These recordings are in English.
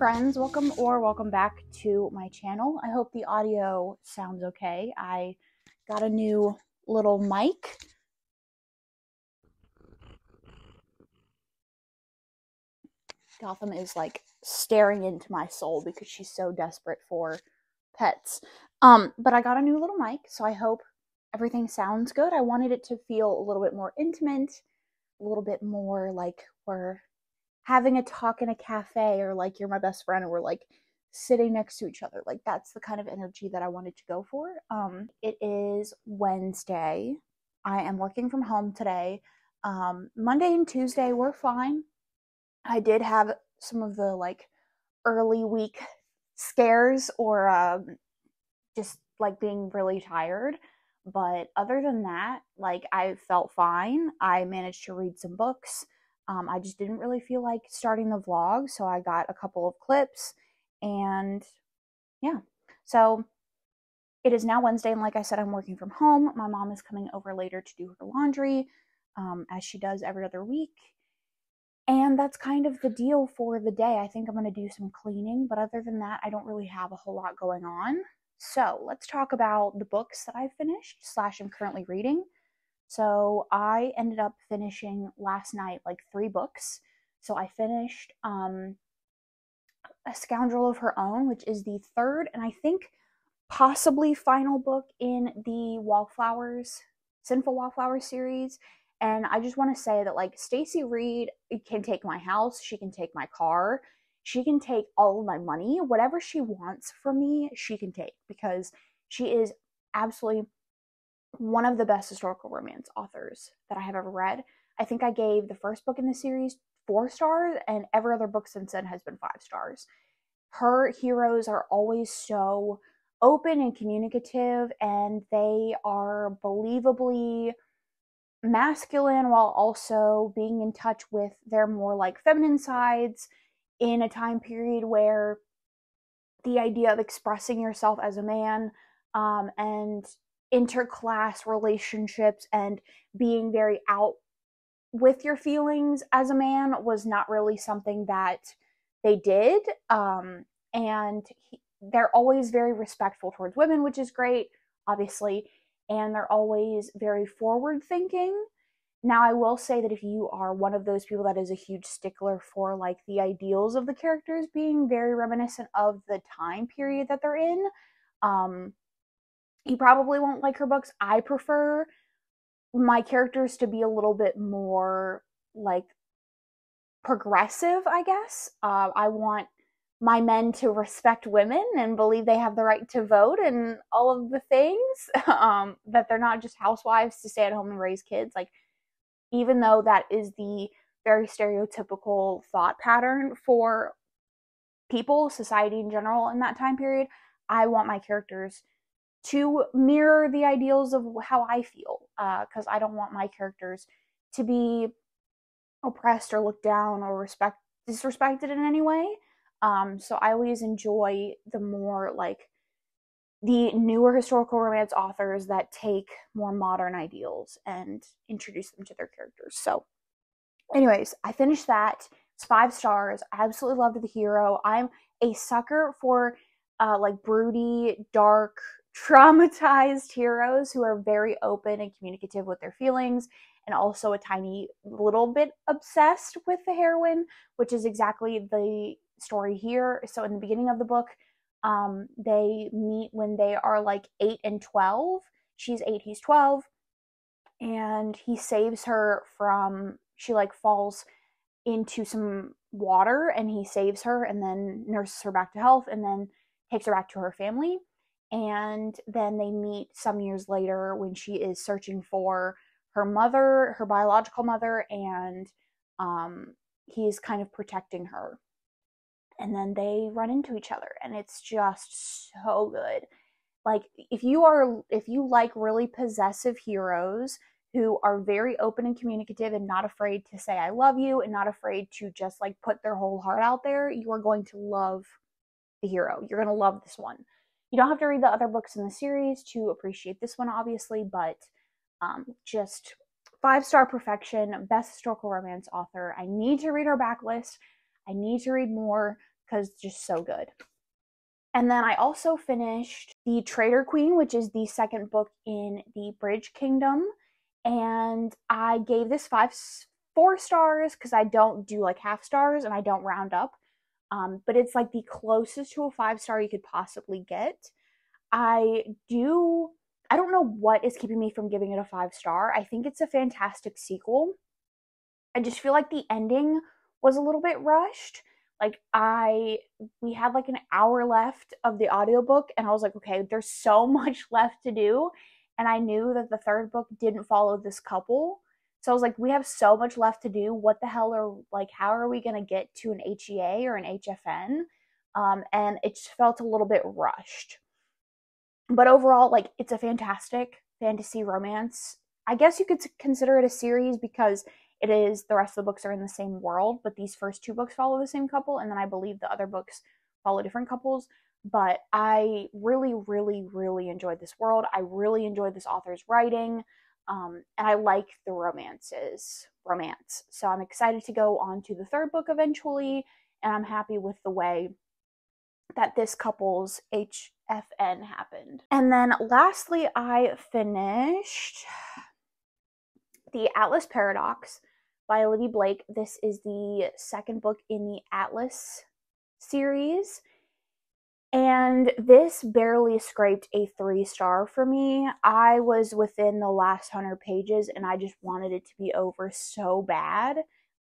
friends, welcome back to my channel. I hope the audio sounds okay. I got a new little mic. Gotham is like staring into my soul because she's so desperate for pets. But I got a new little mic, so I hope everything sounds good. I wanted it to feel a little bit more intimate, a little bit more like we're having a talk in a cafe, or like you're my best friend and we're like sitting next to each other. Like that's the kind of energy that I wanted to go for. It is Wednesday. I am working from home today. Monday and Tuesday were fine. I did have some of the like early week scares or just like being really tired. But other than that, like I felt fine. I managed to read some books. I just didn't really feel like starting the vlog, so I got a couple of clips, and yeah. So it is now Wednesday, and like I said, I'm working from home. My mom is coming over later to do her laundry, as she does every other week. And that's kind of the deal for the day. I think I'm going to do some cleaning, but other than that, I don't really have a whole lot going on. So let's talk about the books that I finished / am currently reading. So I ended up finishing last night like 3 books. So I finished A Scoundrel of Her Own, which is the 3rd and I think possibly final book in the Sinful Wallflowers series. And I just want to say that like Stacey Reed can take my house, she can take my car, she can take all of my money, whatever she wants from me, she can take, because she is absolutely one of the best historical romance authors that I have ever read. I think I gave the first book in the series 4 stars, and every other book since then has been 5 stars. Her heroes are always so open and communicative, and they are believably masculine while also being in touch with their more like feminine sides in a time period where the idea of expressing yourself as a man and interclass relationships and being very out with your feelings as a man was not really something that they did. They're always very respectful towards women, which is great, obviously, and they're always very forward thinking. Now, I will say that if you are one of those people that is a huge stickler for like the ideals of the characters being very reminiscent of the time period that they're in, you probably won't like her books. I prefer my characters to be a little bit more like progressive, I guess. I want my men to respect women and believe they have the right to vote and all of the things, that they're not just housewives to stay at home and raise kids. Like, even though that is the very stereotypical thought pattern for people, society in general in that time period, I want my characters to mirror the ideals of how I feel, because I don't want my characters to be oppressed or looked down or disrespected in any way. So I always enjoy the more like the newer historical romance authors that take more modern ideals and introduce them to their characters. So anyways, I finished that. It's 5 stars. I absolutely loved the hero. I'm a sucker for like broody, dark, traumatized heroes who are very open and communicative with their feelings, and also a tiny little bit obsessed with the heroine, which is exactly the story here. So in the beginning of the book, they meet when they are like 8 and 12. She's 8, he's 12, and he saves her from, she like falls into some water, and he saves her and then nurses her back to health and then takes her back to her family. And then they meet some years later when she is searching for her mother, her biological mother, and he's kind of protecting her. And then they run into each other, and it's just so good. Like, if you like really possessive heroes who are very open and communicative and not afraid to say I love you and not afraid to just like put their whole heart out there, you are going to love the hero. You're going to love this one. You don't have to read the other books in the series to appreciate this one, obviously, but just 5-star perfection, best historical romance author. I need to read her backlist. I need to read more because it's just so good. And then I also finished The Traitor Queen, which is the second book in the Bridge Kingdom. And I gave this 4 stars because I don't do like half stars and I don't round up. But it's like the closest to a 5-star you could possibly get. I don't know what is keeping me from giving it a 5-star. I think it's a fantastic sequel. I just feel like the ending was a little bit rushed. Like we had like an hour left of the audiobook and I was like, okay, there's so much left to do. And I knew that the third book didn't follow this couple. So I was like, we have so much left to do. What the hell how are we going to get to an HEA or an HFN? And it just felt a little bit rushed. But overall, like, it's a fantastic fantasy romance. I guess you could consider it a series because the rest of the books are in the same world, but these first 2 books follow the same couple, and then I believe the other books follow different couples. But I really, really, really enjoyed this world. I really enjoyed this author's writing, and I like the romance. So I'm excited to go on to the third book eventually, and I'm happy with the way that this couple's HFN happened. And then lastly, I finished The Atlas Paradox by Olivia Blake. This is the second book in the Atlas series. And this barely scraped a 3-star for me. I was within the last 100 pages and I just wanted it to be over so bad.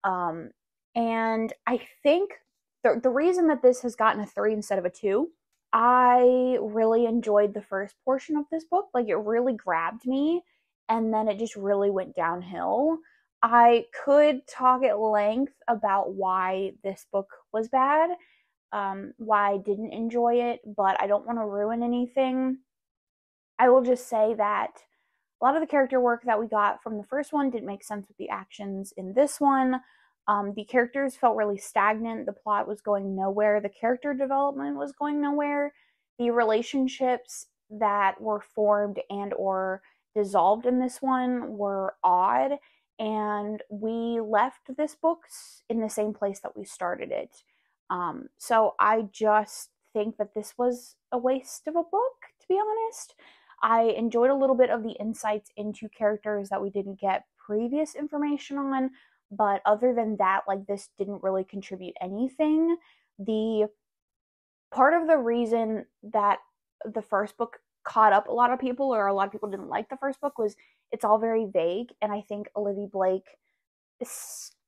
And I think the reason that this has gotten a 3 instead of a 2, I really enjoyed the first portion of this book. Like, it really grabbed me, and then it just really went downhill. I could talk at length about why this book was bad, why I didn't enjoy it, but I don't want to ruin anything. I will just say that a lot of the character work that we got from the first one didn't make sense with the actions in this one. The characters felt really stagnant. The plot was going nowhere. The character development was going nowhere. The relationships that were formed and or dissolved in this one were odd. And we left this book in the same place that we started it. So I just think that this was a waste of a book, to be honest. I enjoyed a little bit of the insights into characters that we didn't get previous information on. But other than that, like, this didn't really contribute anything. The part of the reason that the first book caught up a lot of people, or a lot of people didn't like the first book, was it's all very vague. And I think Olivia Blake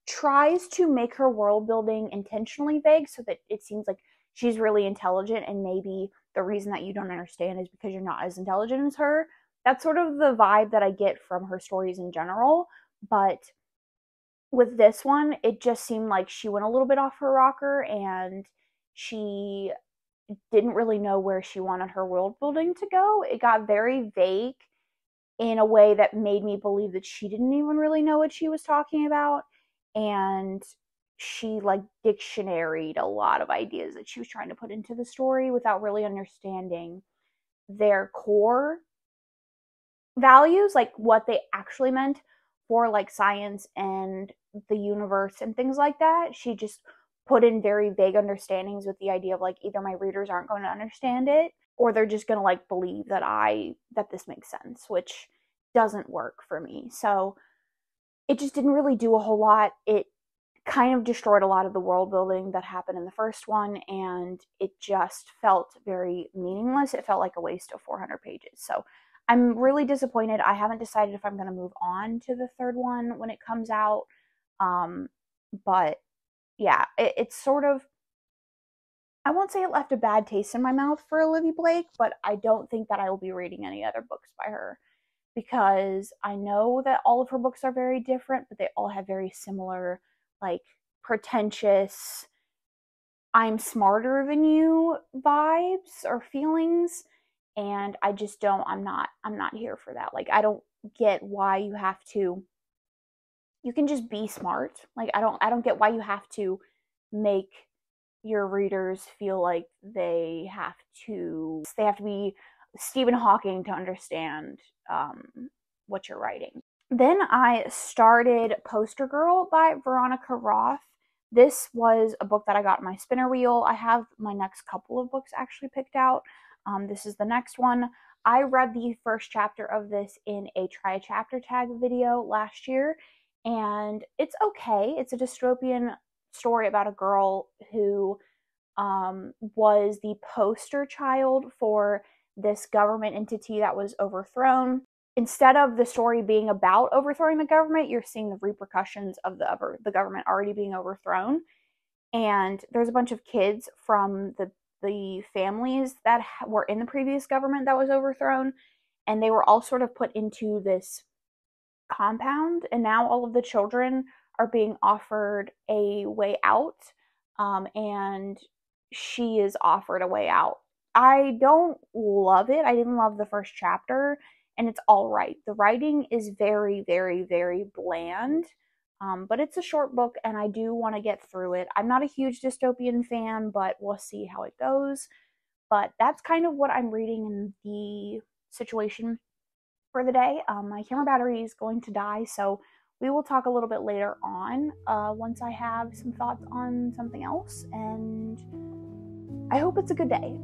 tries to make her world building intentionally vague so that it seems like she's really intelligent, and maybe the reason that you don't understand is because you're not as intelligent as her. That's sort of the vibe that I get from her stories in general. But with this one, it just seemed like she went a little bit off her rocker, and she didn't really know where she wanted her world building to go. It got very vague in a way that made me believe that she didn't even really know what she was talking about. And she like dictionaried a lot of ideas that she was trying to put into the story without really understanding their core values, like what they actually meant for like science and the universe and things like that. She just put in very vague understandings with the idea of like, either my readers aren't going to understand it, or they're just going to like believe that this makes sense, which doesn't work for me. So it just didn't really do a whole lot. It kind of destroyed a lot of the world building that happened in the first one, and it just felt very meaningless. It felt like a waste of 400 pages. So I'm really disappointed. I haven't decided if I'm going to move on to the third one when it comes out. But yeah, it's sort of, I won't say it left a bad taste in my mouth for Olivia Blake, but I don't think that I will be reading any other books by her, because I know that all of her books are very different, but they all have very similar, like, pretentious, I'm smarter than you vibes or feelings. And I just don't, I'm not here for that. Like, I don't get why you can just be smart. Like, I don't get why you have to make your readers feel like they have to be Stephen Hawking to understand what you're writing. Then I started Poster Girl by Veronica Roth. This was a book that I got in my spinner wheel. I have my next couple of books actually picked out. This is the next one. I read the first chapter of this in a try a chapter tag video last year, and it's okay. It's a dystopian story about a girl who was the poster child for this government entity that was overthrown. Instead of the story being about overthrowing the government, you're seeing the repercussions of the government already being overthrown. And there's a bunch of kids from the families that were in the previous government that was overthrown, and they were all sort of put into this compound, and now all of the children are being offered a way out, and she is offered a way out. I don't love it. I didn't love the first chapter, and it's all right. The writing is very, very, very bland, but it's a short book, and I do want to get through it. I'm not a huge dystopian fan, but we'll see how it goes. But that's kind of what I'm reading in the situation for the day. My camera battery is going to die, so we will talk a little bit later on once I have some thoughts on something else, and I hope it's a good day.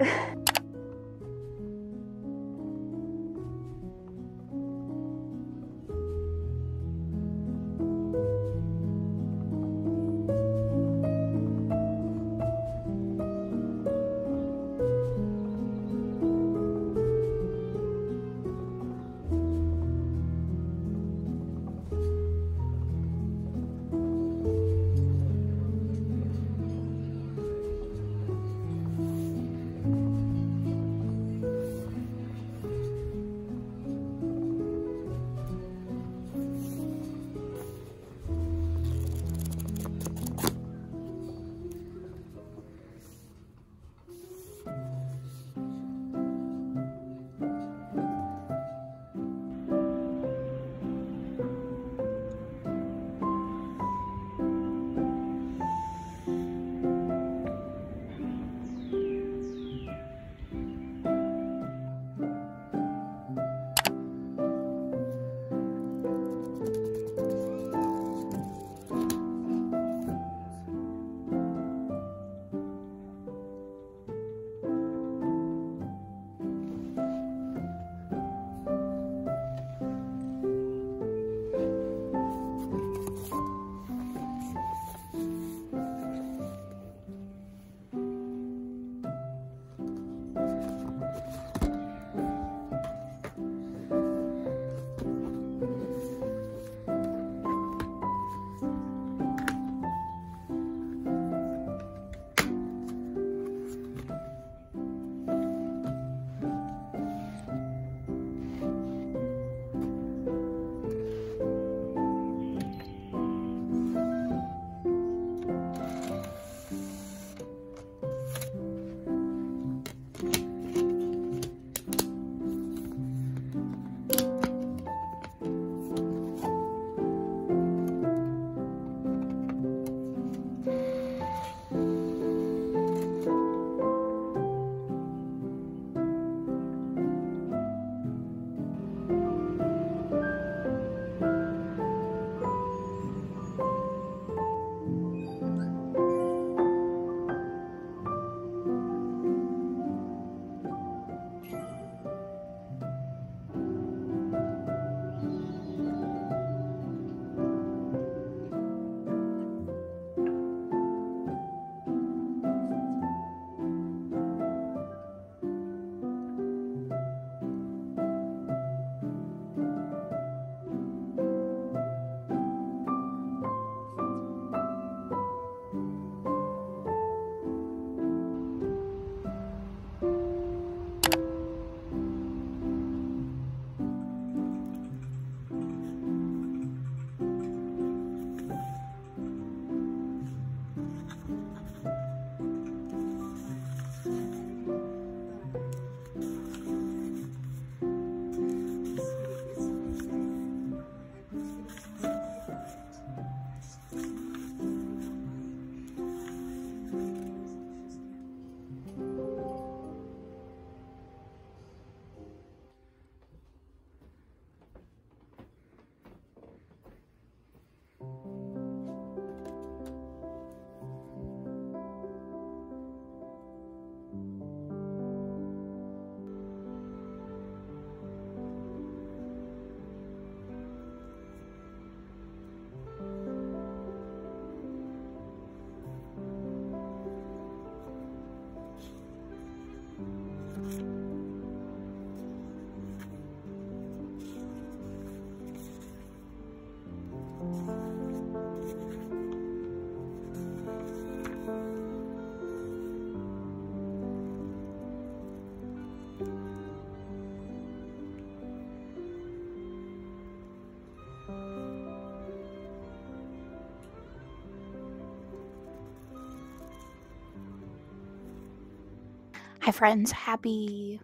Hi friends, happy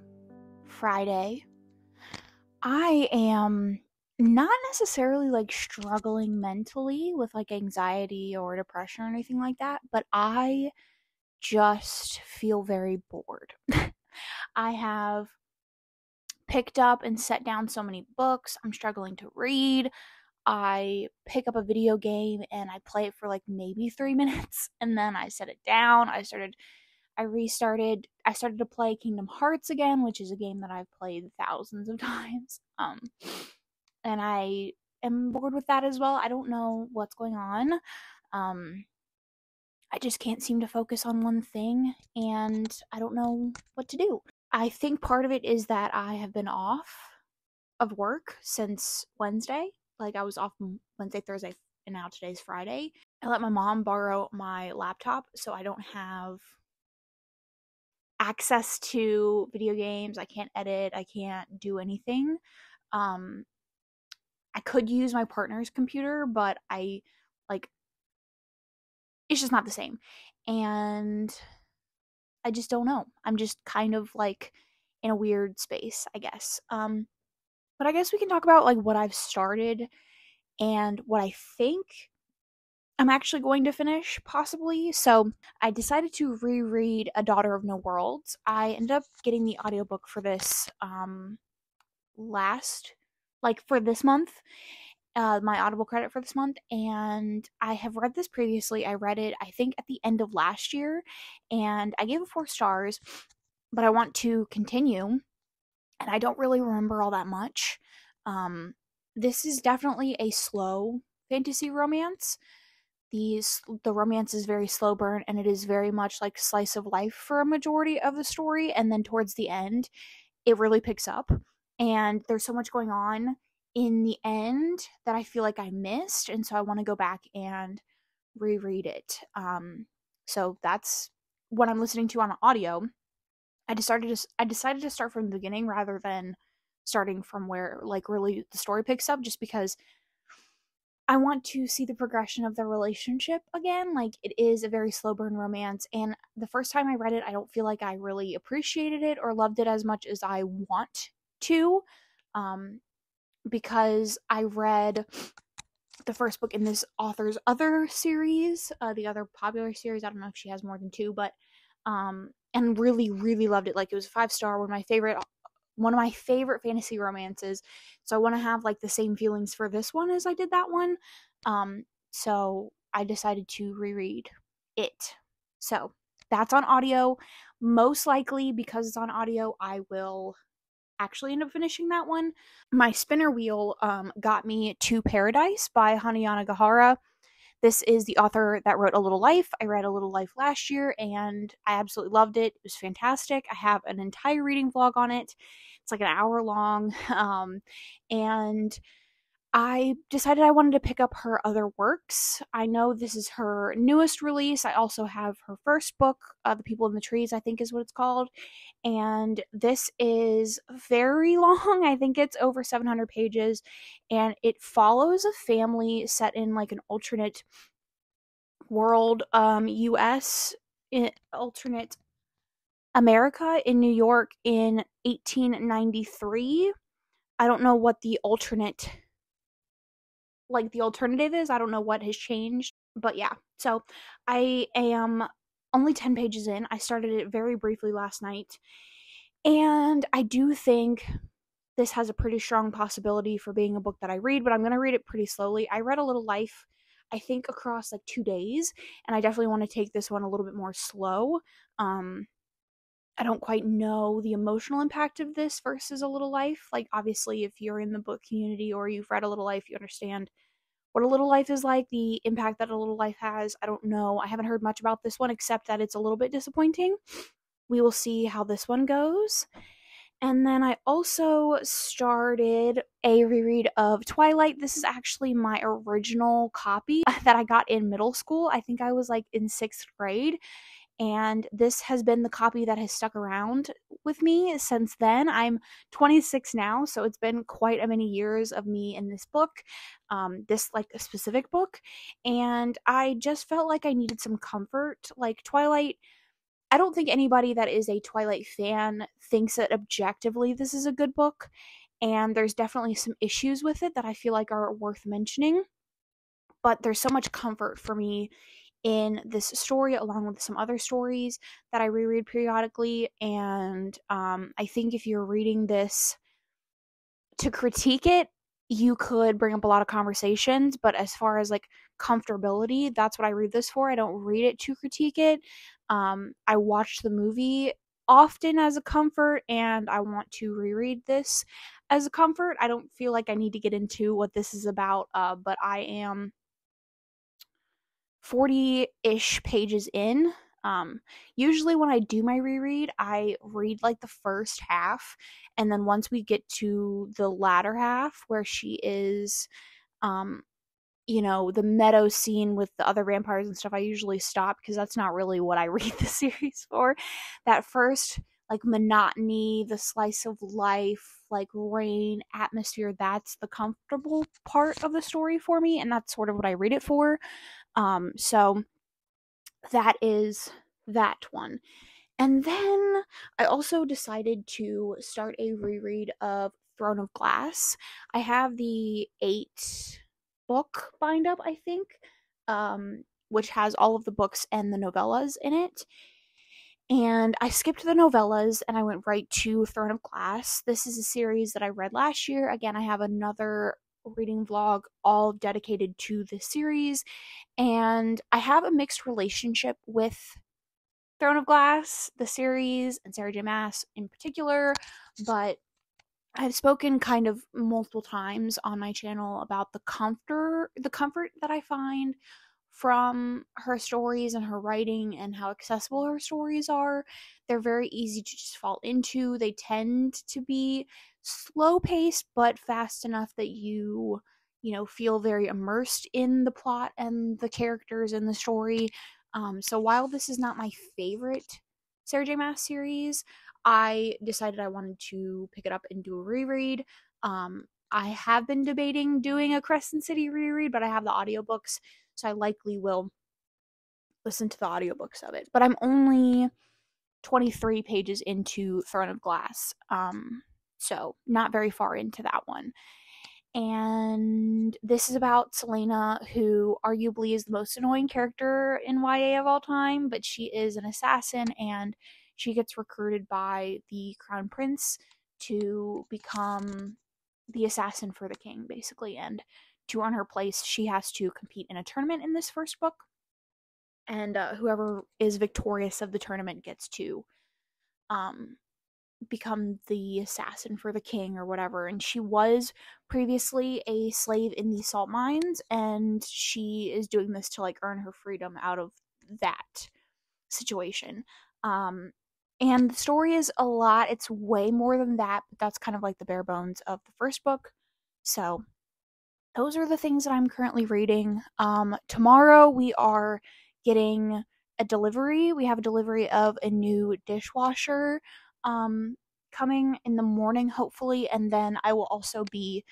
Friday. I am not necessarily like struggling mentally with like anxiety or depression or anything like that, but I just feel very bored. I have picked up and set down so many books. I'm struggling to read. I pick up a video game and I play it for like maybe 3 minutes and then I set it down. I started to play Kingdom Hearts again, which is a game that I've played thousands of times. And I am bored with that as well. I don't know what's going on. Um, I just can't seem to focus on one thing, and I don't know what to do. I think part of it is that I have been off of work since Wednesday. Like, I was off Wednesday, Thursday, and now today's Friday. I let my mom borrow my laptop, so I don't have access to video games. I can't edit. I can't do anything. Um, I could use my partner's computer, but it's just not the same. And I just don't know. I'm just kind of like in a weird space, I guess. But I guess we can talk about like what I've started and what I think I'm actually going to finish, possibly. So I decided to reread A Daughter of No Worlds. I ended up getting the audiobook for this for this month, my Audible credit for this month, and I have read this previously. I read it, I think, at the end of last year, and I gave it 4 stars, but I want to continue, and I don't really remember all that much. This is definitely a slow fantasy romance. The romance is very slow burn, and it is very much like slice of life for a majority of the story, and then towards the end it really picks up, and there's so much going on in the end that I feel like I missed, and so I want to go back and reread it. So that's what I'm listening to on audio. I decided to start from the beginning rather than starting from where like really the story picks up, just because I want to see the progression of the relationship again. Like, it is a very slow burn romance, and the first time I read it, I don't feel like I really appreciated it or loved it as much as I want to, because I read the first book in this author's other series, the other popular series. I don't know if she has more than two, but and really, really loved it. Like, it was a 5-star, one of my favorite fantasy romances. So I want to have like the same feelings for this one as I did that one. So I decided to reread it. So that's on audio. Most likely, because it's on audio, I will actually end up finishing that one. My spinner wheel got me to Paradise by Hanayana Gahara. This is the author that wrote A Little Life. I read A Little Life last year and I absolutely loved it. It was fantastic. I have an entire reading vlog on it. It's like an hour long. And I decided I wanted to pick up her other works. I know this is her newest release. I also have her first book, The People in the Trees, I think is what it's called. And this is very long. I think it's over 700 pages. And it follows a family set in like an alternate world, US, alternate America in New York in 1893. I don't know what the alternative is. I don't know what has changed, but yeah. So I am only 10 pages in. I started it very briefly last night, and I do think this has a pretty strong possibility for being a book that I read, but I'm going to read it pretty slowly. I read A Little Life, I think, across like 2 days, and I definitely want to take this one a little bit more slow. I don't quite know the emotional impact of this versus A Little Life. Like, obviously, if you're in the book community or you've read A Little Life, you understand what A Little Life is like, the impact that A Little Life has. I don't know. I haven't heard much about this one except that it's a little bit disappointing. We will see how this one goes. And then I also started a reread of Twilight. This is actually my original copy that I got in middle school. I think I was like in 6th grade. And this has been the copy that has stuck around with me since then. I'm 26 now, so it's been quite a many years of me in this book, this like a specific book, and I just felt like I needed some comfort. Like, Twilight, I don't think anybody that is a Twilight fan thinks that objectively this is a good book, and there's definitely some issues with it that I feel like are worth mentioning, but there's so much comfort for me in this story along with some other stories that I reread periodically, and I think if you're reading this to critique it, you could bring up a lot of conversations, but as far as like comfortability, that's what I read this for. I don't read it to critique it. I watch the movie often as a comfort, and I want to reread this as a comfort. I don't feel like I need to get into what this is about, but I am 40-ish pages in. Usually when I do my reread, I read like the first half, and then once we get to the latter half where she is, the meadow scene with the other vampires and stuff, I usually stop because that's not really what I read the series for. That first, like, monotony, the slice of life, like, rain, atmosphere, that's the comfortable part of the story for me, and that's sort of what I read it for. So that is that one. And then I also decided to start a reread of Throne of Glass. I have the 8-book bind up, I think, which has all of the books and the novellas in it. And I skipped the novellas and I went right to Throne of Glass. This is a series that I read last year. Again, I have another reading vlog all dedicated to this series, and I have a mixed relationship with Throne of Glass, the series, and Sarah J. Maas in particular, but I've spoken kind of multiple times on my channel about the comfort that I find from her stories and her writing and how accessible her stories are. They're very easy to just fall into. They tend to be slow paced but fast enough that you feel very immersed in the plot and the characters and the story. So while this is not my favorite Sarah J. Maas series, I decided I wanted to pick it up and do a reread. I have been debating doing a Crescent City reread, but I have the audiobooks, so I likely will listen to the audiobooks of it. But I'm only 23 pages into Throne of Glass, so not very far into that one. And this is about Selena, who arguably is the most annoying character in YA of all time, but she is an assassin, and she gets recruited by the Crown Prince to become the assassin for the king, basically. And to earn her place, she has to compete in a tournament in this first book, and whoever is victorious of the tournament gets to become the assassin for the king or whatever. And she was previously a slave in the salt mines, and she is doing this to like earn her freedom out of that situation. And the story is a lot. It's way more than that, but that's kind of like the bare bones of the first book. So those are the things that I'm currently reading. Tomorrow we are getting a delivery. We have a delivery of a new dishwasher coming in the morning, hopefully, and then I will also be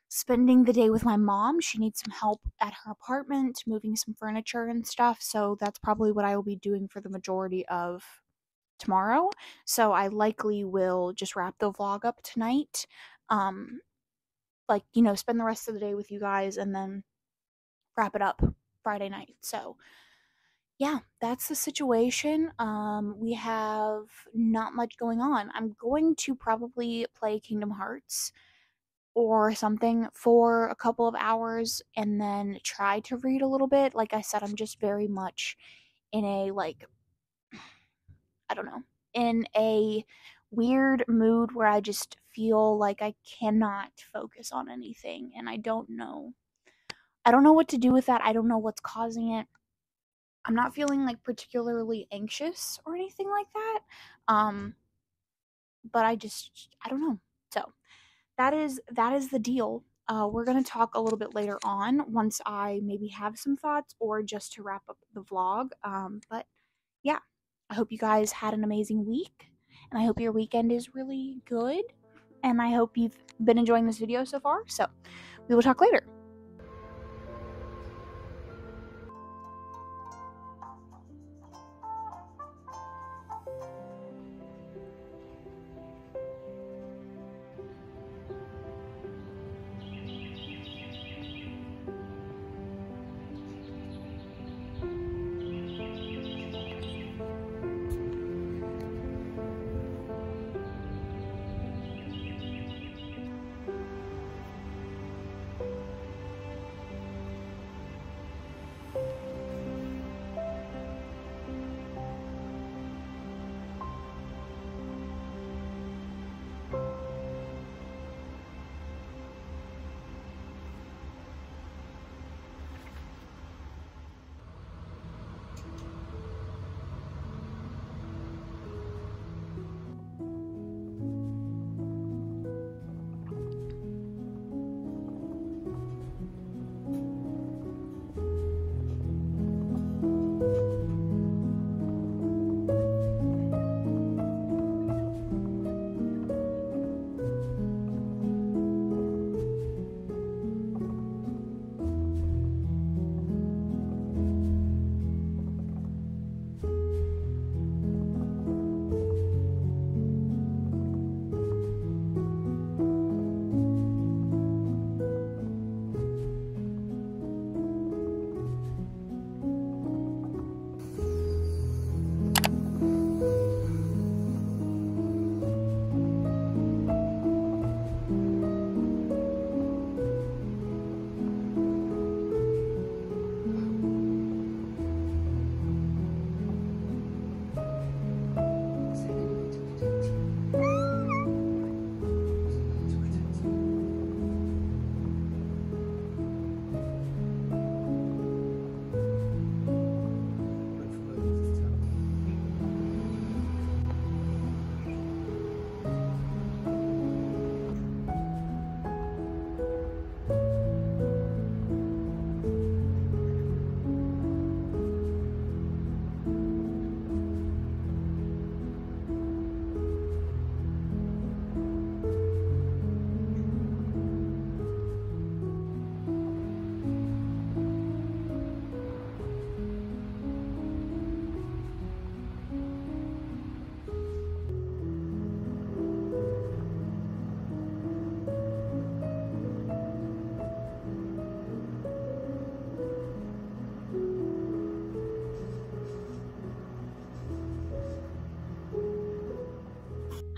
spending the day with my mom. She needs some help at her apartment, moving some furniture and stuff, so that's probably what I will be doing for the majority of tomorrow. So I likely will just wrap the vlog up tonight. Spend the rest of the day with you guys and then wrap it up Friday night. So yeah, that's the situation. We have not much going on. I'm going to probably play Kingdom Hearts or something for a couple of hours and then try to read a little bit. Like I said, I'm just very much in a, in a weird mood where I just feel like I cannot focus on anything, and I don't know what to do with that. I don't know what's causing it. I'm not feeling like particularly anxious or anything like that. But I don't know. So that is the deal. We're gonna talk a little bit later on once I maybe have some thoughts or just to wrap up the vlog. But yeah, I hope you guys had an amazing week, and I hope your weekend is really good, and I hope you've been enjoying this video so far. So we will talk later.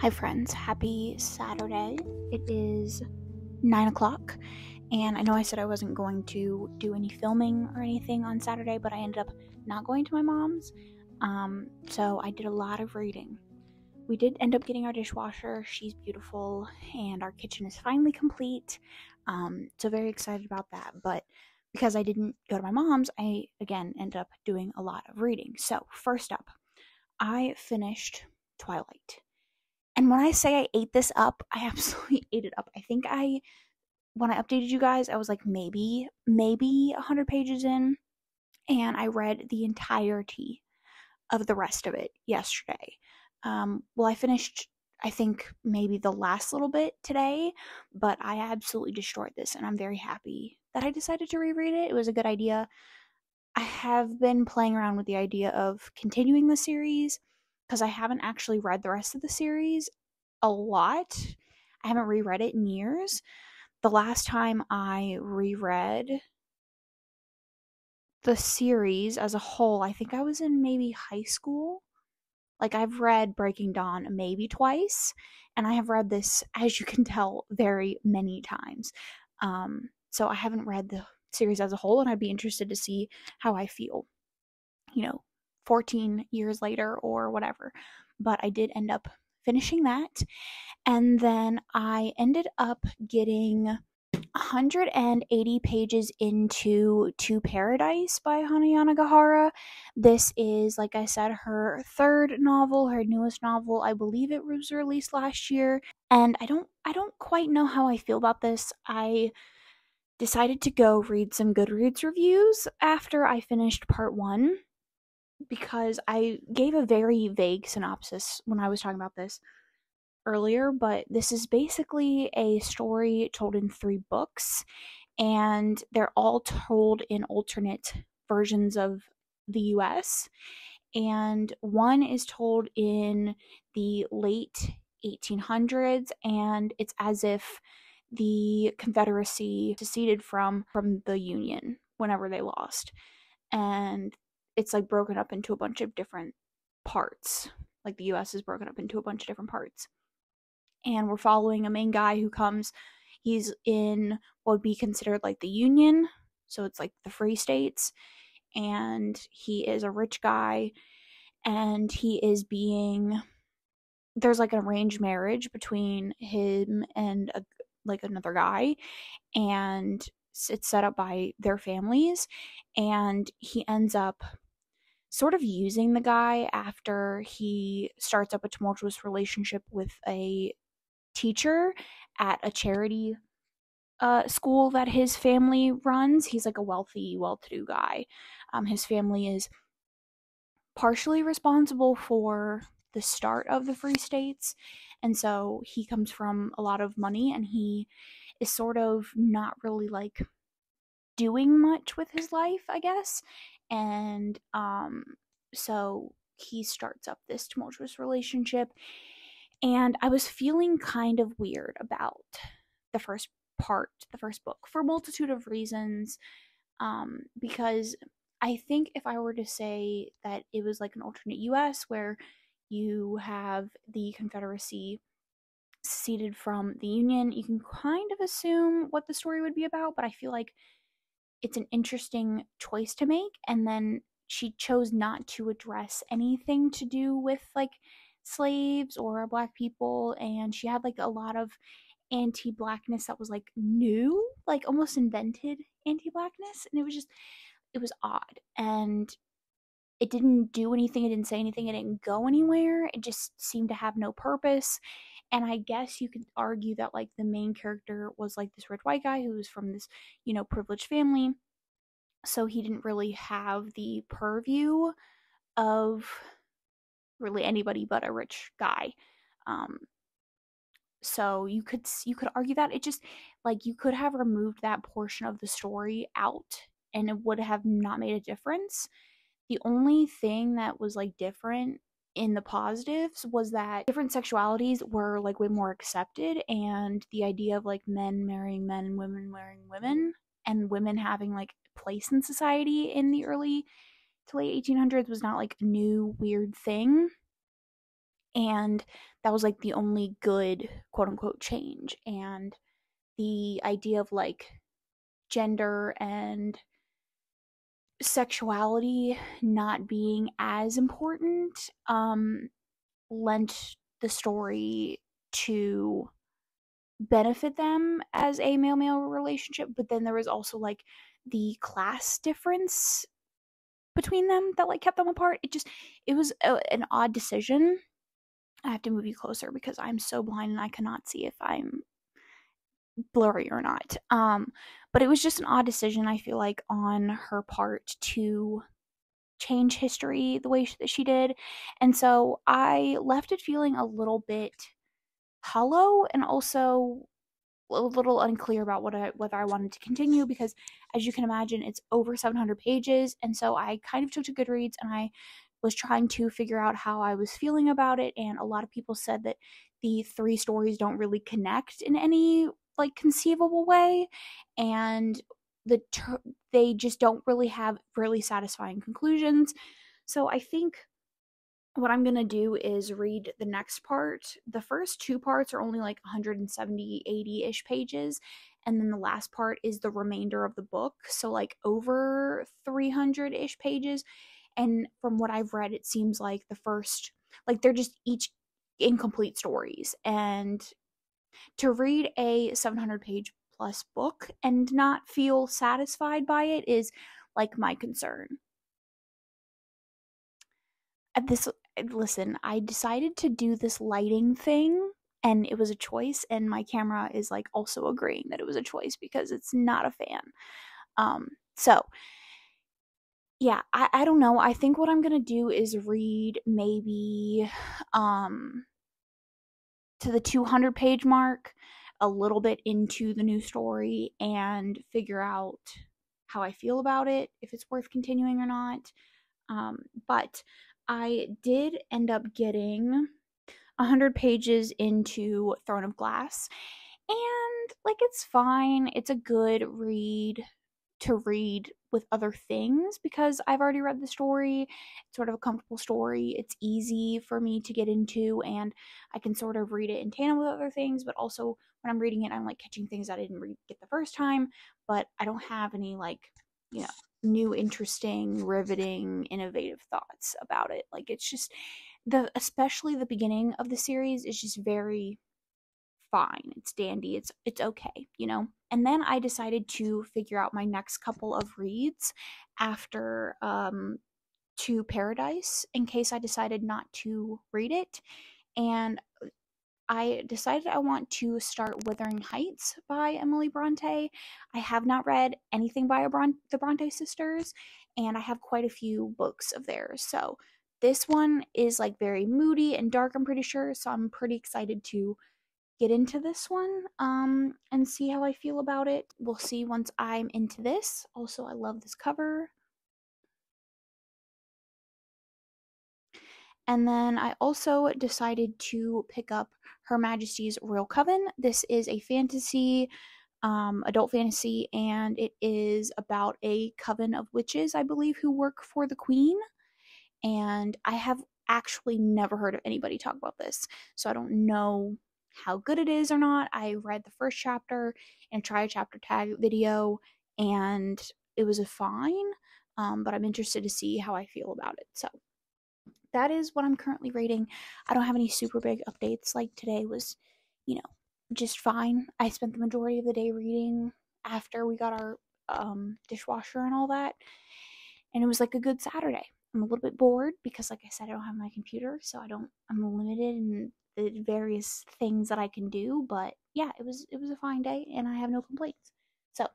Hi friends, happy Saturday. It is 9 o'clock, and I know I said I wasn't going to do any filming or anything on Saturday, but I ended up not going to my mom's, so I did a lot of reading. We did end up getting our dishwasher. She's beautiful, and our kitchen is finally complete, so very excited about that, but because I didn't go to my mom's, I, again, ended up doing a lot of reading. So, first up, I finished Twilight. And when I say I ate this up, I absolutely ate it up. I think when I updated you guys, I was like maybe 100 pages in, and I read the entirety of the rest of it yesterday. Well, I finished, I think, maybe the last little bit today, but I absolutely destroyed this, and I'm very happy that I decided to reread it. It was a good idea. I have been playing around with the idea of continuing the series because I haven't actually read the rest of the series a lot. I haven't reread it in years. The last time I reread the series as a whole, I think I was in maybe high school. Like, I've read Breaking Dawn maybe twice, and I have read this, as you can tell, very many times. So I haven't read the series as a whole, and I'd be interested to see how I feel, 14 years later or whatever. But I did end up finishing that. And then I ended up getting 180 pages into To Paradise by Hanayana Gahara. This is, like I said, her third novel, her newest novel. I believe it was released last year. And I don't quite know how I feel about this. I decided to go read some Goodreads reviews after I finished part 1 because I gave a very vague synopsis when I was talking about this earlier, but this is basically a story told in 3 books, and they're all told in alternate versions of the US. And one is told in the late 1800s, and it's as if the Confederacy seceded from the Union whenever they lost. And it's like broken up into a bunch of different parts. Like the US is broken up into a bunch of different parts. And we're following a main guy who comes, he's in what would be considered like the Union, so it's like the free states, and he is a rich guy, and he is there's like an arranged marriage between him and another guy, and it's set up by their families, and he ends up sort of using the guy after he starts up a tumultuous relationship with a teacher at a charity school that his family runs. He's like a wealthy, well-to-do guy. His family is partially responsible for the start of the Free States, and so he comes from a lot of money, and he is sort of not really like doing much with his life, I guess. And so he starts up this tumultuous relationship, and I was feeling kind of weird about the first the first book, for a multitude of reasons. Because I think if I were to say that it was like an alternate US where you have the Confederacy seceded from the Union, you can kind of assume what the story would be about, but I feel like it's an interesting choice to make. And then she chose not to address anything to do with like slaves or black people, and she had like a lot of anti-blackness that was like new, like almost invented anti-blackness, and it was odd, and it didn't do anything, it didn't say anything, it didn't go anywhere, it just seemed to have no purpose. And I guess you could argue that like the main character was like this rich white guy who was from this, privileged family, so he didn't really have the purview of really anybody but a rich guy. um so you could argue that it just, like, you could have removed that portion of the story out and it would have not made a difference. The only thing that was like different in the positives was that different sexualities were like way more accepted, and the idea of like men marrying men and women marrying women, and women having like place in society in the early to late 1800s was not like a new weird thing. And that was like the only good quote unquote change. And the idea of like gender and sexuality not being as important lent the story to benefit them as a male male relationship, but then there was also like the class difference between them that like kept them apart. It was an odd decision. I have to move you closer because I'm so blind and I cannot see if I'm blurry or not. But it was just an odd decision, I feel like, on her part to change history the way that she did. And so I left it feeling a little bit hollow and also a little unclear about whether I wanted to continue because, as you can imagine, it's over 700 pages. And so I kind of took to Goodreads and I was trying to figure out how I was feeling about it. And a lot of people said that the three stories don't really connect in any like conceivable way. And they just don't really have really satisfying conclusions. So I think what I'm going to do is read the next part. The first two parts are only like 170, 80-ish pages. And then the last part is the remainder of the book. So like over 300-ish pages. And from what I've read, it seems like the first, like they're just each incomplete stories. And to read a 700-page plus book and not feel satisfied by it is like my concern. This Listen, I decided to do this lighting thing and it was a choice, and my camera is like also agreeing that it was a choice because it's not a fan. So yeah, I don't know. I think what I'm gonna do is read maybe to the 200 page mark, a little bit into the new story, and figure out how I feel about it, if it's worth continuing or not. But I did end up getting 100 pages into Throne of Glass, and like it's fine. It's a good read to read with other things because I've already read the story. It's sort of a comfortable story. It's easy for me to get into, and I can sort of read it in tandem with other things, but also when I'm reading it, I'm like catching things I didn't get the first time, but I don't have any like, new, interesting, riveting, innovative thoughts about it. Like it's just especially the beginning of the series is just very fine. It's dandy. It's okay, you know? And then I decided to figure out my next couple of reads after To Paradise in case I decided not to read it. And I decided I want to start Wuthering Heights by Emily Bronte. I have not read anything by the Bronte sisters, and I have quite a few books of theirs. So this one is like very moody and dark, I'm pretty sure. So I'm pretty excited to get into this one and see how I feel about it. We'll see once I'm into this. Also, I love this cover. And then I also decided to pick up Her Majesty's Royal Coven. This is a fantasy, adult fantasy, and it is about a coven of witches, I believe, who work for the queen. And I have actually never heard of anybody talk about this, so I don't know how good it is or not. I read the first chapter and tried a chapter tag video, and it was a fine, but I'm interested to see how I feel about it. So that is what I'm currently rating. I don't have any super big updates. Like today was, just fine. I spent the majority of the day reading after we got our dishwasher and all that, and it was like a good Saturday. I'm a little bit bored because, like I said, I don't have my computer, so I'm limited in the various things that I can do. But yeah, it was a fine day, and I have no complaints. So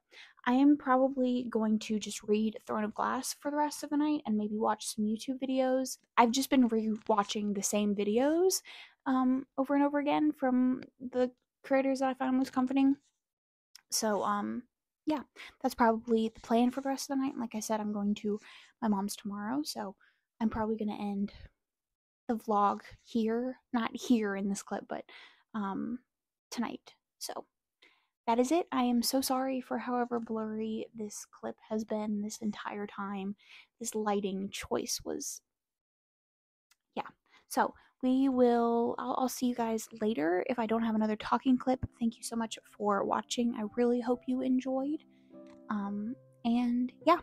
I am probably going to just read Throne of Glass for the rest of the night and maybe watch some YouTube videos. I've just been re-watching the same videos over and over again from the creators that I found most comforting. So yeah, that's probably the plan for the rest of the night. And like I said, I'm going to my mom's tomorrow, so I'm probably going to end the vlog here, not here in this clip, but tonight. So that is it. I am so sorry for however blurry this clip has been this entire time. This lighting choice was, yeah. So I'll see you guys later if I don't have another talking clip. Thank you so much for watching. I really hope you enjoyed. And yeah,